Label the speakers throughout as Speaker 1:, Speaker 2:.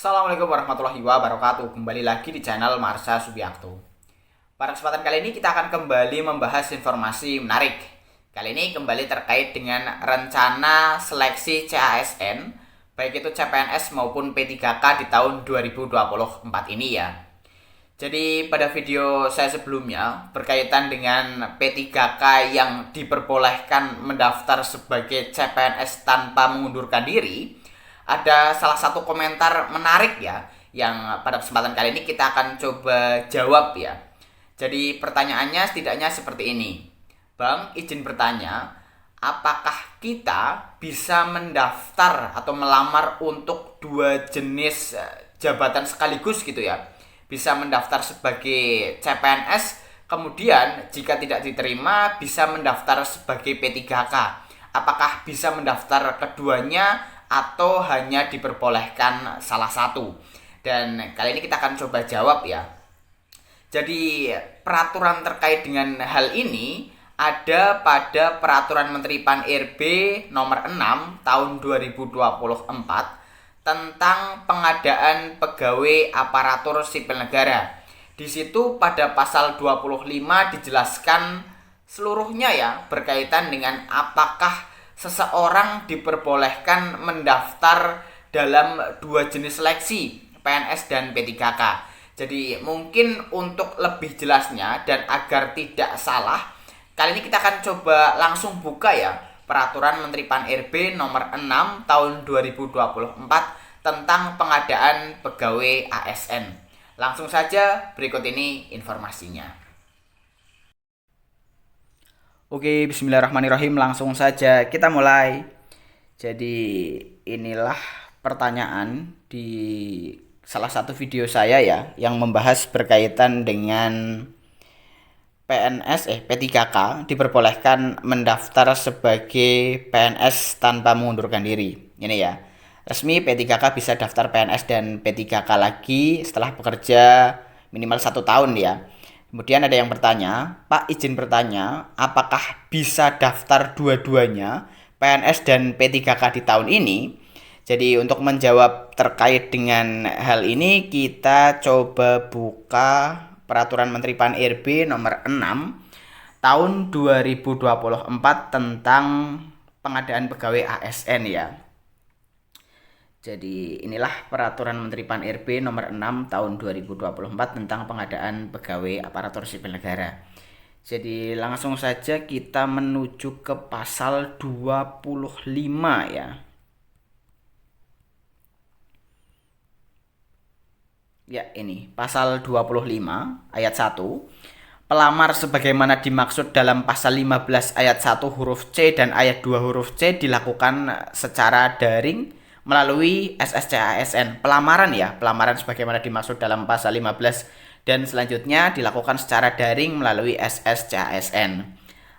Speaker 1: Assalamualaikum warahmatullahi wabarakatuh. Kembali lagi di channel Marsha Subiakto. Pada kesempatan kali ini kita akan kembali membahas informasi menarik. Kali ini kembali terkait dengan rencana seleksi CASN, baik itu CPNS maupun P3K di tahun 2024 ini ya. Jadi pada video saya sebelumnya berkaitan dengan P3K yang diperbolehkan mendaftar sebagai CPNS tanpa mengundurkan diri, ada salah satu komentar menarik ya, yang pada kesempatan kali ini kita akan coba jawab ya. Jadi pertanyaannya setidaknya seperti ini. Bang, izin bertanya, apakah kita bisa mendaftar atau melamar untuk dua jenis jabatan sekaligus gitu ya? Bisa mendaftar sebagai CPNS, kemudian jika tidak diterima bisa mendaftar sebagai P3K. Apakah bisa mendaftar keduanya atau hanya diperbolehkan salah satu? Dan kali ini kita akan coba jawab ya. Jadi peraturan terkait dengan hal ini ada pada Peraturan Menteri Pan-RB nomor 6 tahun 2024 tentang pengadaan pegawai aparatur sipil negara. Di situ pada pasal 25 dijelaskan seluruhnya ya, berkaitan dengan apakah seseorang diperbolehkan mendaftar dalam dua jenis seleksi, PNS dan P3K. Jadi mungkin untuk lebih jelasnya dan agar tidak salah, kali ini kita akan coba langsung buka ya Peraturan Menteri Pan-RB nomor 6 tahun 2024 tentang pengadaan pegawai ASN. Langsung saja berikut ini informasinya. Oke, bismillahirrahmanirrahim, langsung saja kita mulai. Jadi inilah pertanyaan di salah satu video saya ya, yang membahas berkaitan dengan P3K diperbolehkan mendaftar sebagai PNS tanpa mengundurkan diri. Ini ya, resmi P3K bisa daftar PNS dan P3K lagi setelah bekerja minimal 1 tahun ya. Kemudian ada yang bertanya, Pak izin bertanya, apakah bisa daftar dua-duanya PNS dan P3K di tahun ini? Jadi untuk menjawab terkait dengan hal ini, kita coba buka Peraturan Menteri Pan-RB nomor 6 tahun 2024 tentang pengadaan pegawai ASN ya. Jadi inilah Peraturan Menteri Pan-RB nomor 6 tahun 2024 tentang pengadaan pegawai aparatur sipil negara. Jadi langsung saja kita menuju ke pasal 25 ya. Ya, ini pasal 25 ayat 1. Pelamar sebagaimana dimaksud dalam pasal 15 ayat 1 huruf C dan ayat 2 huruf C dilakukan secara daring melalui SSCASN. Pelamaran ya, pelamaran sebagaimana dimaksud dalam pasal 15 dan selanjutnya dilakukan secara daring melalui SSCASN.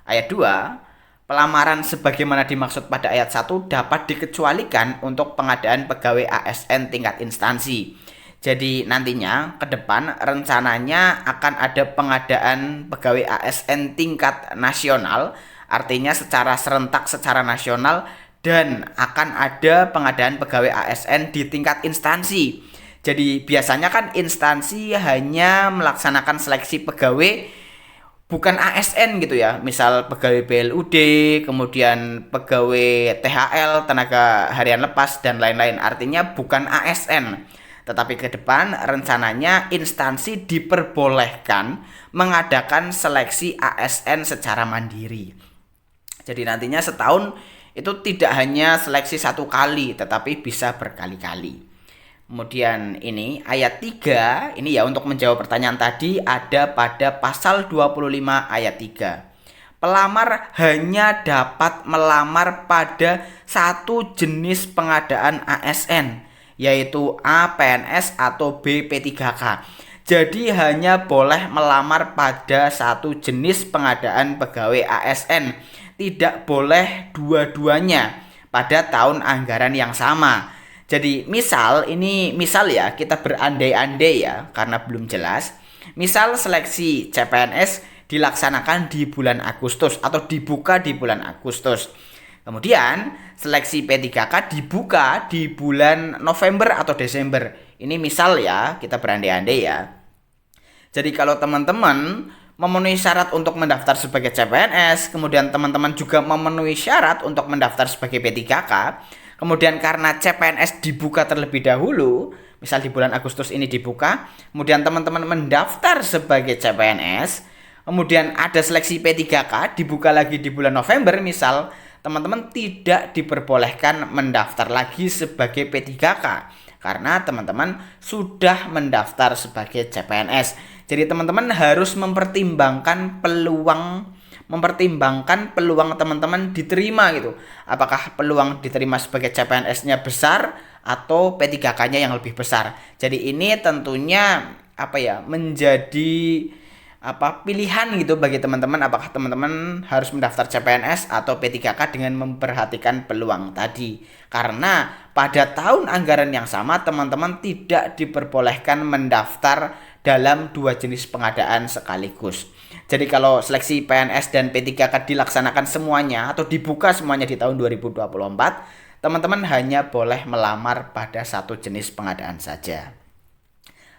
Speaker 1: Ayat 2, pelamaran sebagaimana dimaksud pada ayat 1 dapat dikecualikan untuk pengadaan pegawai ASN tingkat instansi. Jadi nantinya ke depan rencananya akan ada pengadaan pegawai ASN tingkat nasional, artinya secara serentak secara nasional, dan akan ada pengadaan pegawai ASN di tingkat instansi. Jadi biasanya kan instansi hanya melaksanakan seleksi pegawai bukan ASN gitu ya. Misal pegawai BLUD, kemudian pegawai THL, tenaga harian lepas dan lain-lain. Artinya bukan ASN. Tetapi ke depan rencananya instansi diperbolehkan mengadakan seleksi ASN secara mandiri. Jadi nantinya setahun itu tidak hanya seleksi 1 kali, tetapi bisa berkali-kali. Kemudian ini ayat 3, ini ya untuk menjawab pertanyaan tadi, ada pada pasal 25 ayat 3. Pelamar hanya dapat melamar pada satu jenis pengadaan ASN, yaitu A PNS atau B P3K. Jadi hanya boleh melamar pada satu jenis pengadaan pegawai ASN, tidak boleh dua-duanya pada tahun anggaran yang sama. Jadi misal ya, kita berandai-andai ya karena belum jelas. Misal seleksi CPNS dilaksanakan di bulan Agustus atau dibuka di bulan Agustus. Kemudian seleksi P3K dibuka di bulan November atau Desember. Ini misal ya, kita berandai-andai ya. Jadi kalau teman-teman memenuhi syarat untuk mendaftar sebagai CPNS, kemudian teman-teman juga memenuhi syarat untuk mendaftar sebagai P3K, kemudian karena CPNS dibuka terlebih dahulu, misal di bulan Agustus ini dibuka, kemudian teman-teman mendaftar sebagai CPNS, kemudian ada seleksi P3K, dibuka lagi di bulan November misal, teman-teman tidak diperbolehkan mendaftar lagi sebagai P3K karena teman-teman sudah mendaftar sebagai CPNS. Jadi teman-teman harus mempertimbangkan peluang teman-teman diterima gitu. Apakah peluang diterima sebagai CPNS-nya besar atau P3K-nya yang lebih besar. Jadi ini tentunya menjadi pilihan gitu bagi teman-teman, apakah teman-teman harus mendaftar CPNS atau P3K dengan memperhatikan peluang tadi. Karena pada tahun anggaran yang sama teman-teman tidak diperbolehkan mendaftar dalam dua jenis pengadaan sekaligus. Jadi kalau seleksi PNS dan P3K dilaksanakan semuanya atau dibuka semuanya di tahun 2024, teman-teman hanya boleh melamar pada satu jenis pengadaan saja.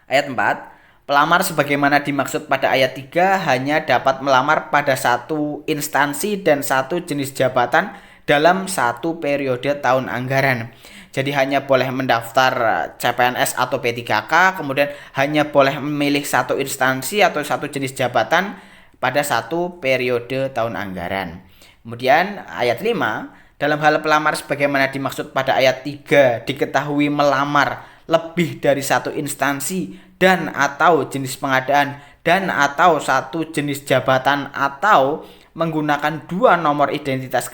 Speaker 1: Ayat 4. Pelamar sebagaimana dimaksud pada ayat 3 hanya dapat melamar pada satu instansi dan satu jenis jabatan dalam satu periode tahun anggaran. Jadi hanya boleh mendaftar CPNS atau P3K, kemudian hanya boleh memilih satu instansi atau satu jenis jabatan pada satu periode tahun anggaran. Kemudian ayat 5, dalam hal pelamar sebagaimana dimaksud pada ayat 3 diketahui melamar lebih dari satu instansi dan atau jenis pengadaan dan atau satu jenis jabatan atau menggunakan dua nomor identitas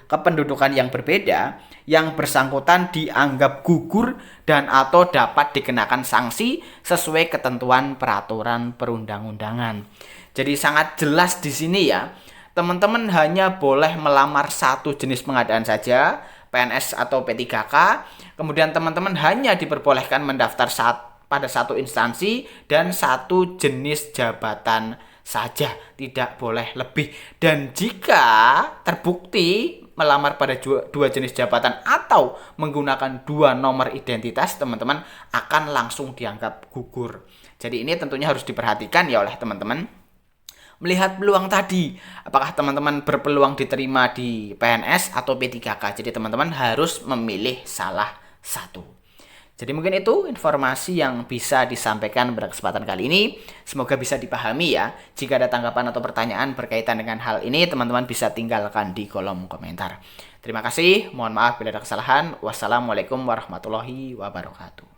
Speaker 1: kependudukan yang berbeda, yang bersangkutan dianggap gugur dan atau dapat dikenakan sanksi sesuai ketentuan peraturan perundang-undangan. Jadi sangat jelas di sini ya, teman-teman hanya boleh melamar satu jenis pengadaan saja, PNS atau P3K, kemudian teman-teman hanya diperbolehkan mendaftar pada satu instansi dan satu jenis jabatan saja, tidak boleh lebih. Dan jika terbukti melamar pada dua jenis jabatan atau menggunakan dua nomor identitas, teman-teman akan langsung dianggap gugur. Jadi ini tentunya harus diperhatikan ya oleh teman-teman. Melihat peluang tadi, apakah teman-teman berpeluang diterima di PNS atau P3K. Jadi teman-teman harus memilih salah satu. Jadi mungkin itu informasi yang bisa disampaikan pada kesempatan kali ini. Semoga bisa dipahami ya. Jika ada tanggapan atau pertanyaan berkaitan dengan hal ini, teman-teman bisa tinggalkan di kolom komentar. Terima kasih, mohon maaf bila ada kesalahan. Wassalamualaikum warahmatullahi wabarakatuh.